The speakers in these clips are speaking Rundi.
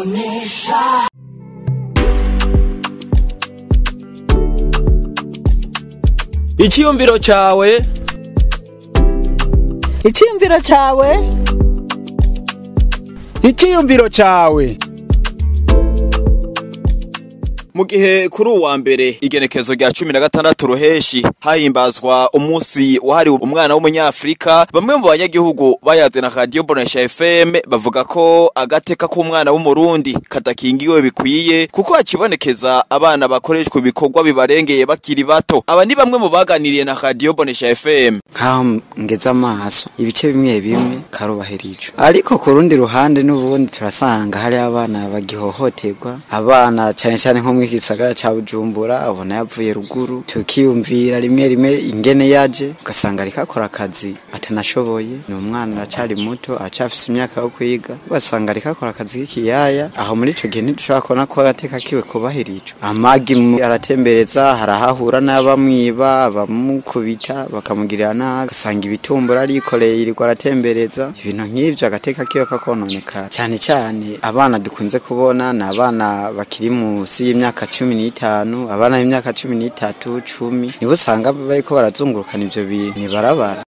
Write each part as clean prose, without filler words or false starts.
Bonesha. Icyiyumviro cyawe. Icyiyumviro cyawe. Icyiyumviro cyawe. Mu gihe kuri uwa mbere igenekezo rya 16 ruheshi hahimbazwa umunsi wahariwe umwana w'umunyafrika, bamwe mu banyagihugu bayaze na Radio Bonesha FM bavuga ko agateka k'umwana w'umurundi katakingiwe bikwiye kuko hakibonekeza abana bakoreshwa ibikorwa bibarengeye bakiri bato. Aba ni bamwe mu baganiriye na Radio Bonesha FM. Nkaho ngeze amaso ibice bimwe bimwe karubahirije, ariko ku rundi ruhande n'ubundi turasanga hari abana bagihohoterwa, abana cyane cyane nko igisagara ca Bujumbura abona yavuye ruguru, tukiyumvira rimwe ingene yaje ugasanga ariko akora akazi atanashoboye. Ni umwana aracari muto, aracafise imyaka yo kwiga, ugasanga ariko akora akazi k'ikiyaya. Aho muri ico gihe ntidushobora kubona ko agateka kiwe kubahirijwe. Amagi aratembereza, harahahura n'abamwiba, abamukubita bakamugirira nabi, ugasanga ibitumbura arikoreye yirirwa aratembereza. Ibintu nk'ivyo agateka kiwe kakononekara. Cyane cyane abana dukunze kubona na abana bakiri munsi y'imyaka 15, abana y'imyaka 13, 10 nibo usanga bariko barazungurukana ivyo bintu nibarabara.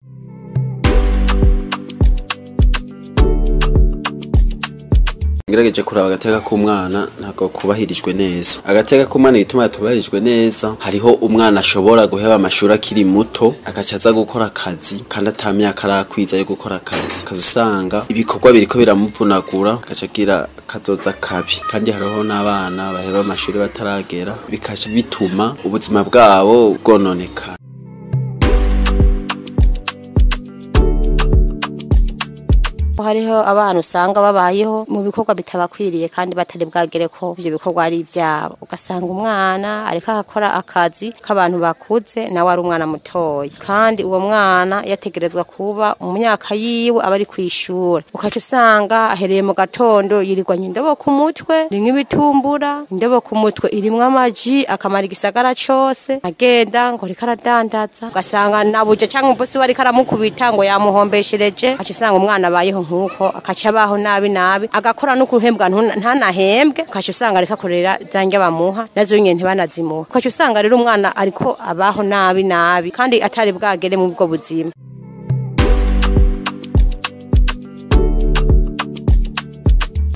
Ngerageje kuraba agateka k'umwana ntago kubahirijwe neza. Agateka k'umwana gituma tubahirijwe neza, hariho umwana ashobora guheba amashuri akiri muto agacaza gukora akazi kandi atamyaka arakwiza yo gukora akazi, kazusanga ibikorwa biriko biramuvunagura agacagira kazoza kabi. Kandi hariho n'abana baheba amashuri bataragera, bikaje bituma ubuzima bwabo bwononekara. Hariho abantu usanga babayeho mu bikorwa bitabakwiriye kandi batari bwagere ko ivyo bikorwa ari ivyabo, ugasanga umwana ariko akora akazi k'abantu bakuze nawe ari umwana mutoya, kandi uwo mwana yategerezwa kuba mu myaka yiwe abari kwishura. Ukaca usanga ahereye mu gatondo yirirwanye indobo ku mutwe, rimwe ibitumbura, indobo ku mutwe irimwo amaji, akamara igisagara cose agenda ngo ariko aradandaza, ugasanga nabuje canke umubosi we ariko aramukubita ngo yamuhombeshereje. Ukaca usanga umwana abayeho nkuko akaca baho nabi agakora no kuhembwa ntanahembwe, ukaca usanga ariko akorera zange bamuha nazo nyene ntibanazimuha. Ukaca usanga rero umwana ariko abaho nabi kandi atari bwagere mu bwo buzima.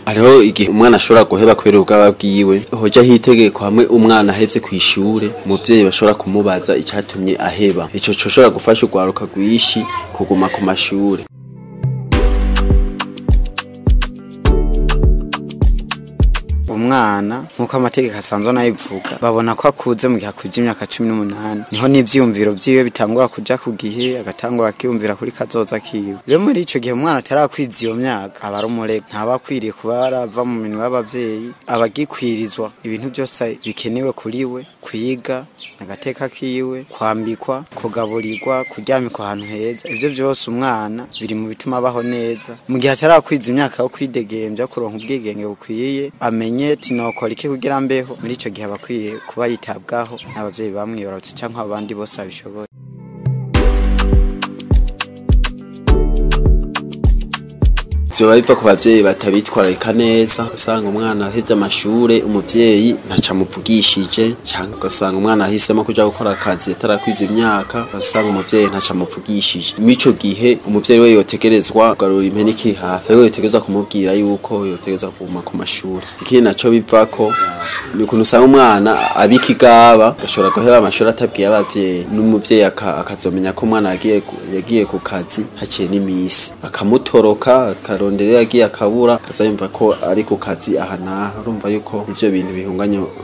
Hariho igihe umwana ashobora guheba kubera ubwaba bwiwe, hoja hitegeko hamwe umwana ahevye kwishure, umuvyeyi bashobora kumubaza icatumye aheba. Ico coshobora gufasha urwaruka rwishi kuguma ku mashure. Umwana nkuko amategeko asanzwe nayivuga babona ko akuze mu gihe akuje imyaka 18, niho n'ivyumviro vyiwe bitangura kuja ku gihe, agatangura kiyumvira kuri kazoza kiwe. Rero muri ico gihe umwana atarakwiza iyo myaka aba ari umurego, ntabakwiriye kuba arava mu minwe y'abavyeyi, abagikwirizwa ibintu byose bikenewe kuri we, kwiga, agateka kiwe, kwambikwa, kugaburirwa, kuryamikwa ahantu heza. Ivyo byose umwana biri mu bituma abaho neza mu gihe atarakwiza imyaka yo kwidegembya, kuronka ubwigenge bukwiye, amenye tinokora iki kugira mbeho. Muri ico gihe abakwiye kuba yitabwaho n'abavyeyi bamwibarutse canke abandi bose babishoboye. Vyoba biva ku bavyeyi batabitwararika neza, usanga umwana aheze amashure umuvyeyi ntaca muvugishije, cyangwa ugasanga umwana ahisemo kuja gukora akazi atarakwiza imyaka, usanga umuvyeyi ntaca muvugishije. Mico gihe umuvyeyi we yotegerezwa kugarura impene iki hafi, we yotegerezwa kumubwira yuko yotegerezwa kuguma ku mashure. Ikindi naco bivako ni ukuntu usanga umwana abikigaba gashobora guheba amashuri atabwiye abavyeyi, n'umuvyeyi akazomenya ko umwana yagiye ku kazi haciye n'imisi, akamutoroka akarondera yagiye akabura, azayumva ko ari ku kazi ahana. Urumva yuko ivyo bintu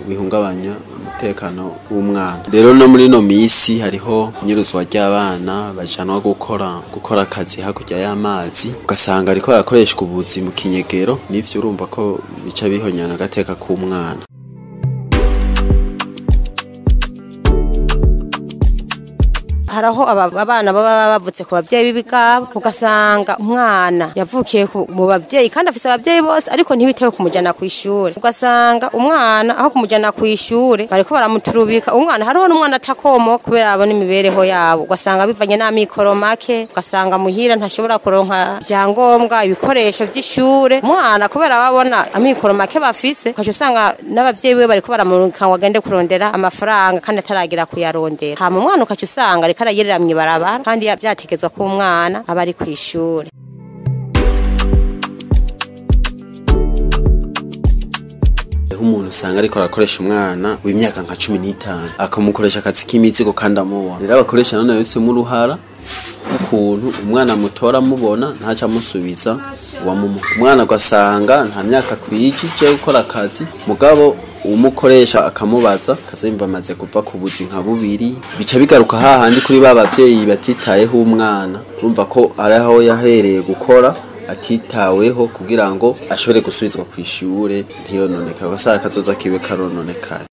bihungabanya umutekano w'umwana. Rero no muri no misi hariho inyuruzwa ry'abana bajanwa gukora akazi hakurya y'amazi, ugasanga ariko barakoreshwa ubuzi mu kinyegero. Nivyo urumva ko bica bihonyanga agateka k'umwana. haraho abana baba bavutse ku bavyeyi b'ibigabo ugasanga umwana yavukiye mu bavyeyi kandi afise abavyeyi bose ariko ntibitewe kumujana ku ishure ugasanga umwana aho kumujana ku ishure bariko baramuturubika umwana hariho n'umwana atakomo kubera abona imibereho yabo ugasanga bivanye n'amikoro make ugasanga muhira ntashobora kuronka vyangombwa ibikoresho vy'ishure umwana kubera babona amikoro make bafise ukaje usanga n'abavyeyi be bariko baramurungika ngo agende kurondera amafaranga kandi ataragira kuyarondera hama umwana ukaje usanga ariko arayerera mw'ibarabara kandi vyategezwa ko umwana aba ari kw'ishure. Umuntu usanga ariko arakoresha umwana w'imyaka nka 15 akamukoresha akazi k'imizigo kandi amubona rero abakoresha none yose mu ruhara ukuntu umwana mutora mubona ntaca musubiza umwana agasanga nta myaka kwijije gukora akazi mugabo umukoresha akamubaza kazimva amaze kuva ku buzi nka bubiri bica bigaruka hahandi kuri babavyeyi batitayeho umwana urumva ko ari aho yahereye gukora atitaweho kugira ngo ashobore gusubizwa ku ishure ntiyononekare basaka kazoza kibe karononekare.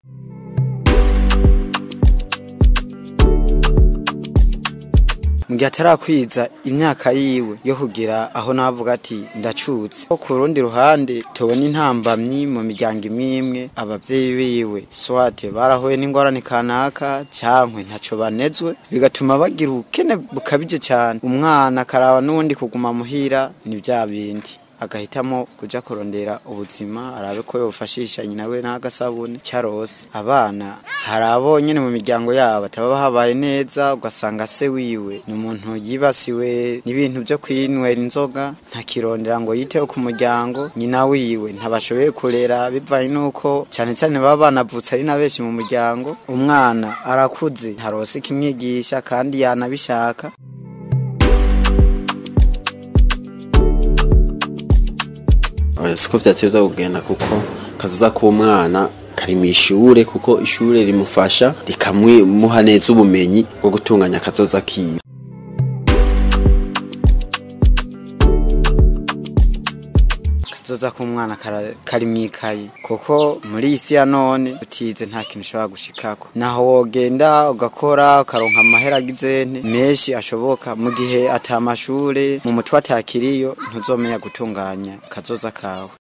Mugihe atarakwiza imyaka yiwe yo kugira aho navuga ati ndacutse ku rundi ruhande tubona intambamyi mu miryango imwe abavyeyi biwe swate barahoye n'ingorane kanaka cankwe ntaco banezwe bigatuma bagira ukene bukabije cyane umwana karaba n'undi kuguma muhira ni bya bindi agahitamo kuja kurondera ubuzima arabe ko yofashisha nyina we n'agasabune carose abana harabo nyene mu miryango yabo ataba habaye neza ugasanga se wiwe ni umuntu yibasiwe n'ibintu byo kwinwera inzoga ntakirondera ngo yiteho ku muryango nyina wiwe ntabashoboye kurera bivanye nuko cyane cyane baba banavutse ari nabeshi mu muryango umwana arakuze ntarose kimwigisha kandi yanabishaka. Siko vyateza kugenda kuko kazoza k'umwana kari mishure kuko ishure rimufasha rikamwimuha neza ubumenyi bwo gutunganya kazoza kiwe. Kazoza k'umwana kari mwikaye kuko muri isi ya none utize nta kintu ushobora gushikako naho wogenda ugakora ukaronka amahera agizene menshi ashoboka mu gihe atamashure mu mutwe atakiriyo ntuzomenya gutunganya kazoza kawe.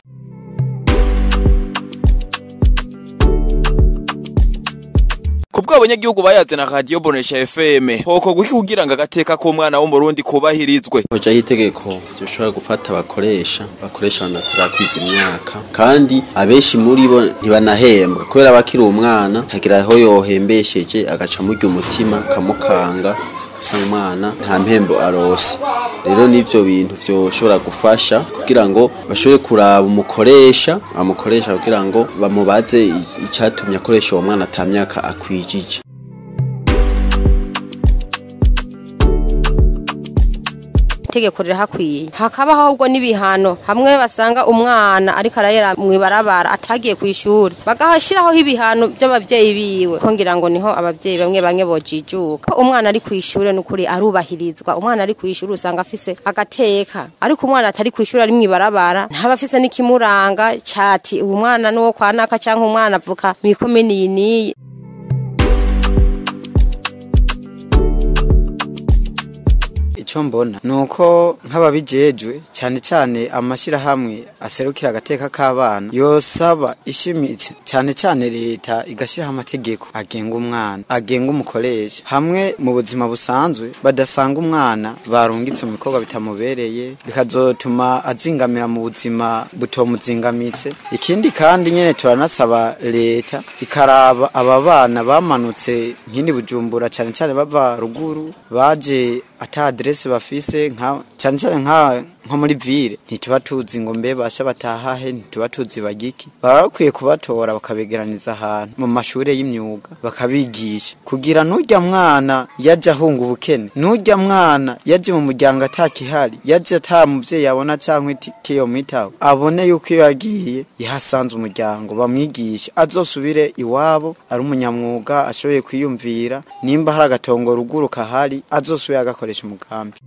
Kubwo abanyagihugu bayaze na Radio Bonesha FM hoko guki kugira ngo agateka ko umwana wo mu Burundi kubahirizwe hoja yitegeko cyoshobora gufata abakoresha banaturakwiza imyaka kandi abeshi muri bo ntibanahembwa kubera bakiri umwana hagira aho yohembesheje agaca murya umutima kamukanga umwana nta mpembo arose rero nivyo bintu vyoshobora gufasha kugira ngo bashobore kuraba amukoresha kugira ngo bamubaze icatumye akoresha uwo mwana atamyaka akwijije. Tegeko rihakwiye hakaba ahubwo n'ibihano hamwe basanga umwana ariko arayera mwibarabara atagiye ku ishuri bagahashiraho ibihano by'abavyeyi biwe kongira ngo niho abavyeyi bamwe bojijuka umwana ari ku ishuri n'ukuri arubahirizwa umwana ari ku ishuri usanga afise agateka ariko umwana atari ku ishuri ari mwibarabara ntaba afise n'ikimuranga cati uwo mwana nuwo kwanaka canke umwana avuka mikomeni yini. Ico mbona nuko nk'ababijejwe cyane amashira hamwe aserukira agateka k'abana yosaba ishimitse cyane leta igashira amategeko agenga umwana agenga umukoresha hamwe mu buzima busanzwe badasanga umwana barungitse mu bikorwa bitamubereye bikazotuma azingamira mu buzima butomuzingamitse. Ikindi kandi nyene turanasaba leta ikaraba aba bana bamanutse nk'ini Bujumbura cyane bava ruguru baje ata adresse bafise nka cyane nko muri ville ntituba tuzi ngo mbe basha batahahe ntituba tuzi bagiki barakwiye kubatora bakabegeraniza ahantu mu mashure y'imyuga bakabigisha kugira nurya mwana yaje ahunga ubukene nurya mwana yaje mu muryango atakihari yaje ata muvyeyi yabona cankwe kiyo mwitaho abone yuko iyo yagiye yahasanze umuryango bamwigisha azosubire iwabo ari umunyamwuga ashoboye kwiyumvira nimba hari agatongo ruguru kahari azosubire agakoresha umugambi.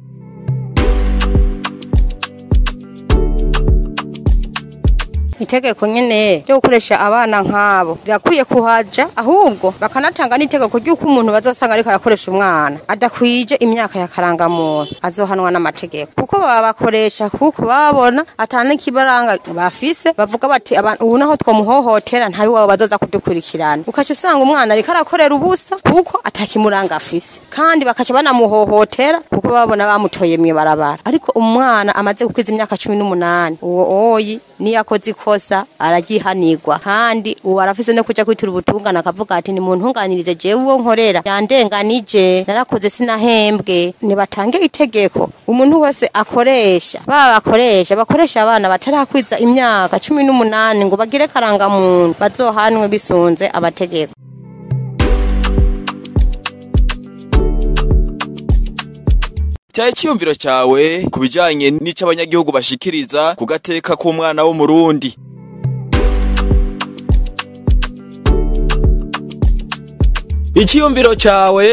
itegeko nyene ryo gukoresha abana nk'abo rirakwiye kuhaja, ahubwo bakanatanga n'itegeko ry'uko umuntu bazosanga ariko arakoresha umwana adakwije imyaka ya karangamuntu azohanwa n'amategeko, kuko baba bakoresha kuko babona atana kibaranga bafise, bavuga bati abantu ubu naho twomuhohotera ntabi wabo bazoza kudukurikirana, ukaca usanga umwana ariko arakorera ubusa kuko atakimuranga afise, kandi bakaca banamuhohotera kuko babona bamutoye mwibarabara. Ariko umwana amaze gukwiza imyaka 18 uwo oyi ni yakoze ikosa aragihanirwa, kandi uwo arafise no kuja kwitura ubutungane akavuga ati ni muntu ntunganirize jewe uwo nkorera yandenganije narakoze sinahembwe. Nibatange itegeko umuntu wese akoresha bakoresha abana batarakwiza imyaka 18 ngo bagire karanga muntu bazohanwe bisunze amategeko. Cyaye cyumviro cyawe kubijanye n'ico abanyagihugu bashikiriza ku gateka k'umwana wo mu Burundi. Icyumviro cyawe